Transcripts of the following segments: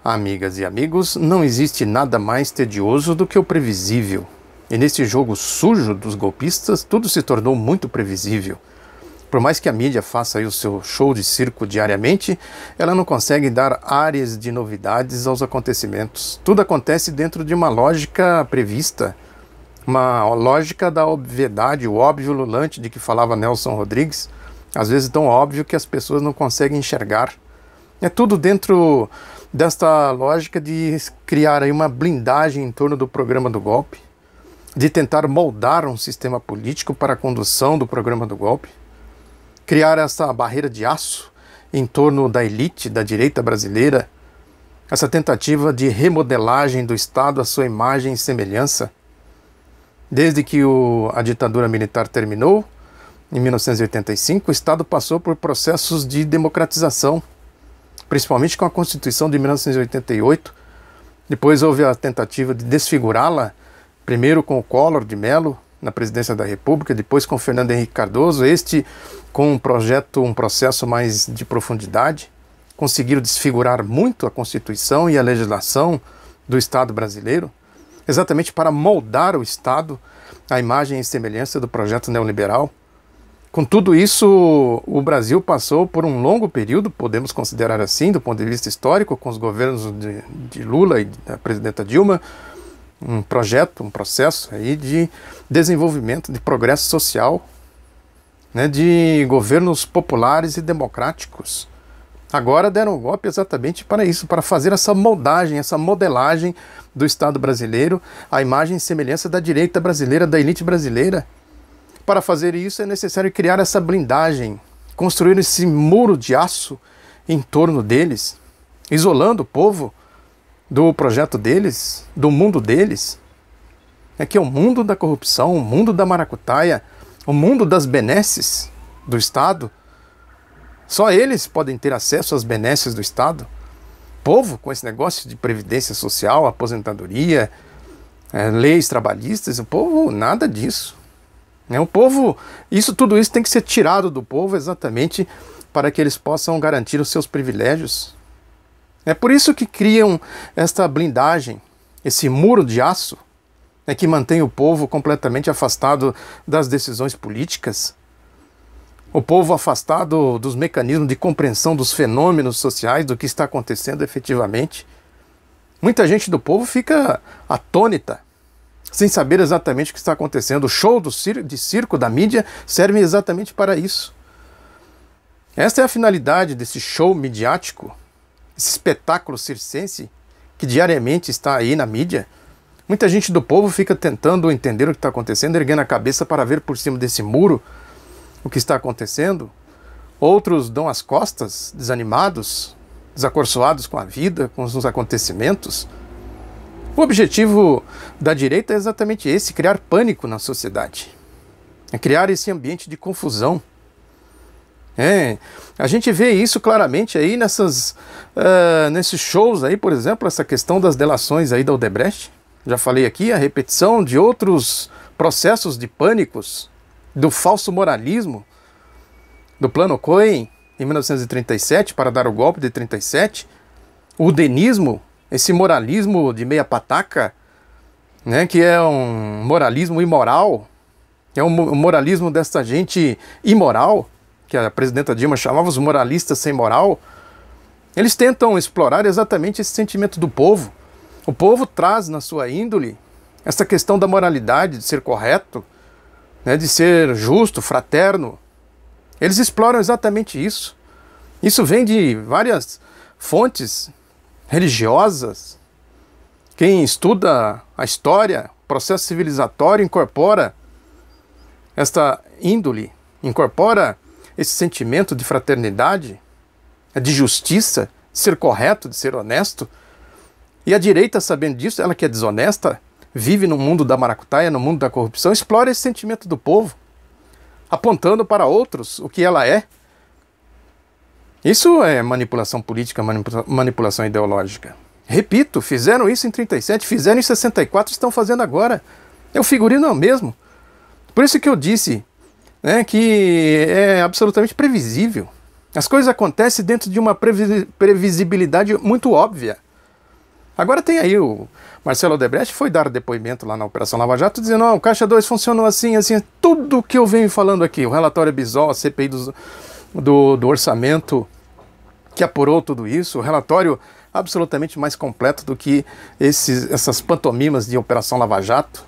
Amigas e amigos, não existe nada mais tedioso do que o previsível. E nesse jogo sujo dos golpistas, tudo se tornou muito previsível. Por mais que a mídia faça aí o seu show de circo diariamente, ela não consegue dar áreas de novidades aos acontecimentos. Tudo acontece dentro de uma lógica prevista, uma lógica da obviedade, o óbvio ululante de que falava Nelson Rodrigues, às vezes tão óbvio que as pessoas não conseguem enxergar. É tudo dentro desta lógica de criar aí uma blindagem em torno do programa do golpe, de tentar moldar um sistema político para a condução do programa do golpe, criar essa barreira de aço em torno da elite da direita brasileira, essa tentativa de remodelagem do Estado à sua imagem e semelhança. Desde que a ditadura militar terminou, em 1985, o Estado passou por processos de democratização, principalmente com a Constituição de 1988. Depois houve a tentativa de desfigurá-la, primeiro com o Collor de Mello na presidência da República, depois com Fernando Henrique Cardoso, com um processo mais de profundidade. Conseguiram desfigurar muito a Constituição e a legislação do Estado brasileiro, exatamente para moldar o Estado à imagem e semelhança do projeto neoliberal. Com tudo isso, o Brasil passou por um longo período, podemos considerar assim, do ponto de vista histórico, com os governos de Lula e da presidenta Dilma, um processo aí de desenvolvimento, de progresso social, né, de governos populares e democráticos. Agora deram um golpe exatamente para isso, para fazer essa moldagem, essa modelagem do Estado brasileiro, à imagem e semelhança da direita brasileira, da elite brasileira. Para fazer isso é necessário criar essa blindagem, construir esse muro de aço em torno deles, isolando o povo do projeto deles, do mundo deles. É que é o mundo da corrupção, o mundo da maracutaia, o mundo das benesses do Estado. Só eles podem ter acesso às benesses do Estado. O povo, com esse negócio de previdência social, aposentadoria, leis trabalhistas, o povo, nada disso. O povo, tudo isso tem que ser tirado do povo exatamente para que eles possam garantir os seus privilégios. É por isso que criam esta blindagem, esse muro de aço, que mantém o povo completamente afastado das decisões políticas, o povo afastado dos mecanismos de compreensão dos fenômenos sociais, do que está acontecendo efetivamente. Muita gente do povo fica atônita, sem saber exatamente o que está acontecendo. O show de circo da mídia serve exatamente para isso. Esta é a finalidade desse show midiático, esse espetáculo circense que diariamente está aí na mídia. Muita gente do povo fica tentando entender o que está acontecendo, erguendo a cabeça para ver por cima desse muro o que está acontecendo. Outros dão as costas, desanimados, desacorçoados com a vida, com os acontecimentos. O objetivo da direita é exatamente esse, criar pânico na sociedade. É criar esse ambiente de confusão. A gente vê isso claramente aí nesses shows aí, por exemplo, essa questão das delações aí da Odebrecht. Já falei aqui, a repetição de outros processos de pânicos, do falso moralismo, do Plano Cohen, em 1937, para dar o golpe de 37, o denismo, esse moralismo de meia pataca, que é um moralismo imoral, é um moralismo dessa gente imoral, que a presidenta Dilma chamava os moralistas sem moral. Eles tentam explorar exatamente esse sentimento do povo. O povo traz na sua índole essa questão da moralidade, de ser correto, de ser justo, fraterno. Eles exploram exatamente isso. Isso vem de várias fontes religiosas. Quem estuda a história, o processo civilizatório, incorpora esta índole, incorpora esse sentimento de fraternidade, de justiça, de ser correto, de ser honesto. E a direita, sabendo disso, ela que é desonesta, vive no mundo da maracutaia, no mundo da corrupção, explora esse sentimento do povo, apontando para outros o que ela é. Isso é manipulação política, manipulação ideológica. Repito, fizeram isso em 37, fizeram em 64, estão fazendo agora. O figurino é o mesmo. Por isso que eu disse que é absolutamente previsível. As coisas acontecem dentro de uma previsibilidade muito óbvia. Agora tem aí o Marcelo Odebrecht foi dar depoimento lá na Operação Lava Jato, dizendo, não, o Caixa 2 funcionou assim, assim, tudo que eu venho falando aqui, o relatório Bisol, a CPI do orçamento, que apurou tudo isso, o relatório absolutamente mais completo do que essas pantomimas de Operação Lava Jato,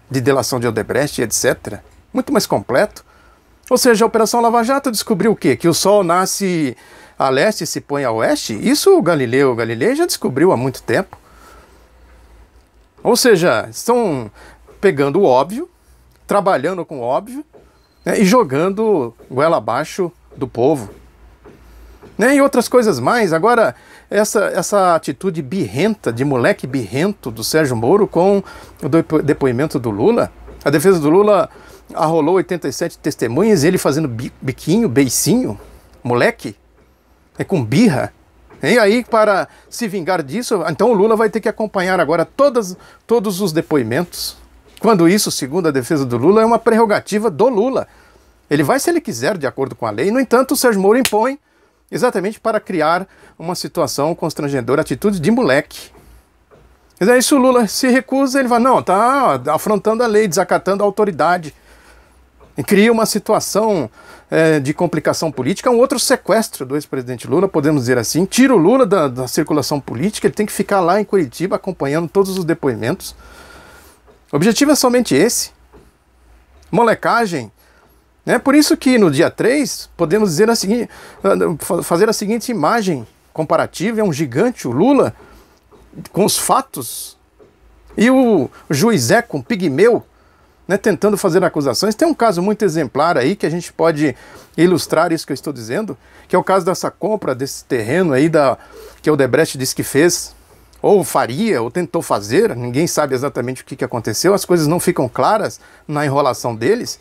de delação de Odebrecht, etc. Muito mais completo. Ou seja, a Operação Lava Jato descobriu o quê? Que o Sol nasce a leste e se põe a oeste? Isso o Galileu Galilei já descobriu há muito tempo. Ou seja, estão pegando o óbvio, trabalhando com o óbvio, né, e jogando goela abaixo do povo. Né, e outras coisas mais. Agora, essa atitude birrenta, de moleque birrento do Sérgio Moro com o depoimento do Lula. A defesa do Lula arrolou 87 testemunhas, ele fazendo biquinho, beicinho, moleque, com birra. E aí, para se vingar disso, então o Lula vai ter que acompanhar agora todos os depoimentos. Quando isso, segundo a defesa do Lula, é uma prerrogativa do Lula. Ele vai se ele quiser, de acordo com a lei. No entanto, o Sérgio Moro impõe exatamente para criar uma situação constrangedora, atitude de moleque. Mas aí, se o Lula se recusa, ele vai, não, está afrontando a lei, desacatando a autoridade. E cria uma situação de complicação política, um outro sequestro do ex-presidente Lula, podemos dizer assim, tira o Lula da circulação política, ele tem que ficar lá em Curitiba acompanhando todos os depoimentos. O objetivo é somente esse. Molecagem. Por isso que no dia 3, podemos dizer fazer a seguinte imagem comparativa, é um gigante, o Lula, com os fatos, e o juiz Eco, um pigmeu, tentando fazer acusações. Tem um caso muito exemplar aí que a gente pode ilustrar isso que eu estou dizendo, que é o caso dessa compra desse terreno aí que o Odebrecht disse que fez, ou faria, ou tentou fazer, ninguém sabe exatamente o que aconteceu, as coisas não ficam claras na enrolação deles.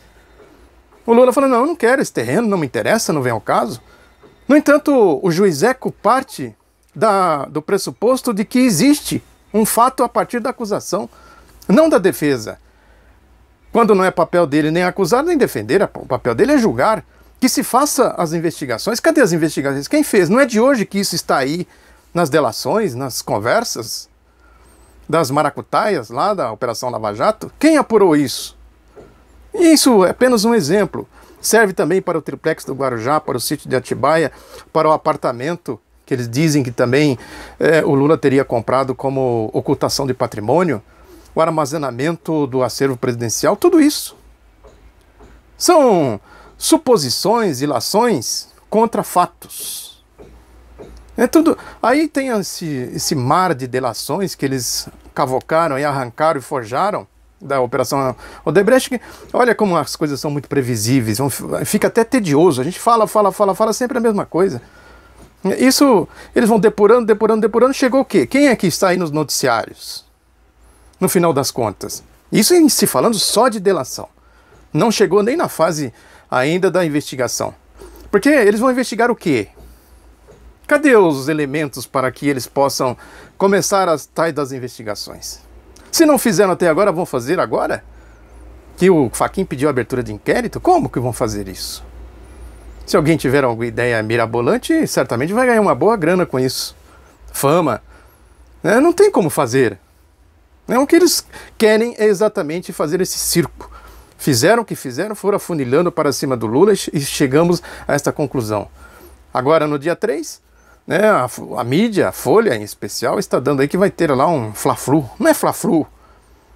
O Lula falou, não, eu não quero esse terreno, não me interessa, não vem ao caso. No entanto, o juiz Eco parte do pressuposto de que existe um fato a partir da acusação, não da defesa. Quando não é papel dele nem acusar, nem defender, o papel dele é julgar. Que se faça as investigações. Cadê as investigações? Quem fez? Não é de hoje que isso está aí nas delações, nas conversas das maracutaias lá da Operação Lava Jato? Quem apurou isso? E isso é apenas um exemplo. Serve também para o triplex do Guarujá, para o sítio de Atibaia, para o apartamento que eles dizem que também o Lula teria comprado como ocultação de patrimônio, o armazenamento do acervo presidencial, tudo isso. São suposições, ilações contra fatos. Tudo. Aí tem esse mar de delações que eles cavocaram e arrancaram e forjaram da Operação Odebrecht. Olha como as coisas são muito previsíveis, fica até tedioso. A gente fala sempre a mesma coisa. Isso, eles vão depurando, chegou o quê? Quem é que está aí nos noticiários? No final das contas. Isso em se falando só de delação. Não chegou nem na fase ainda da investigação. Porque eles vão investigar o quê? Cadê os elementos para que eles possam começar as tais das investigações? Se não fizeram até agora, vão fazer agora? Que o Fachin pediu a abertura de inquérito? Como que vão fazer isso? Se alguém tiver alguma ideia mirabolante, certamente vai ganhar uma boa grana com isso. Fama. Não tem como fazer. O que eles querem é exatamente fazer esse circo. Fizeram o que fizeram, foram afunilando para cima do Lula e chegamos a esta conclusão. Agora, no dia 3, a mídia, a Folha em especial, está dando aí que vai ter lá um fla-flu. Não é fla-flu.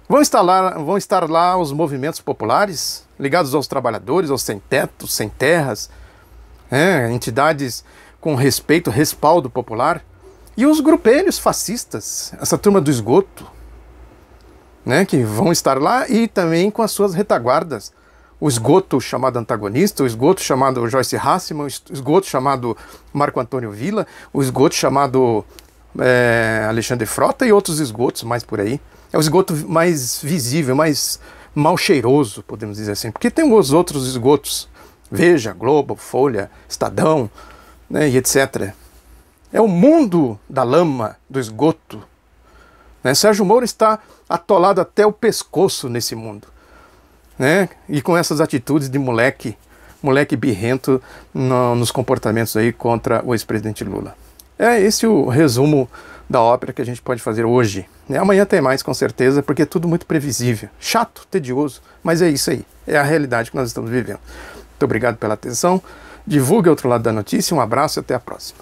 Vão estar lá os movimentos populares, ligados aos trabalhadores, aos sem-teto, sem terras, entidades com respeito, respaldo popular, e os grupelhos fascistas, essa turma do esgoto, que vão estar lá e também com as suas retaguardas. O esgoto chamado antagonista, o esgoto chamado Joyce Hasselmann, o esgoto chamado Marco Antônio Villa, o esgoto chamado Alexandre Frota e outros esgotos mais por aí. É o esgoto mais visível, mais mal cheiroso, podemos dizer assim, porque tem os outros esgotos, Veja, Globo, Folha, Estadão, e etc. É o mundo da lama, do esgoto. Sérgio Moro está atolado até o pescoço nesse mundo. E com essas atitudes de moleque birrento nos comportamentos aí contra o ex-presidente Lula. É esse o resumo da ópera que a gente pode fazer hoje. Amanhã tem mais, com certeza, porque é tudo muito previsível. Chato, tedioso, mas é isso aí. É a realidade que nós estamos vivendo. Muito obrigado pela atenção. Divulgue o outro lado da notícia. Um abraço e até a próxima.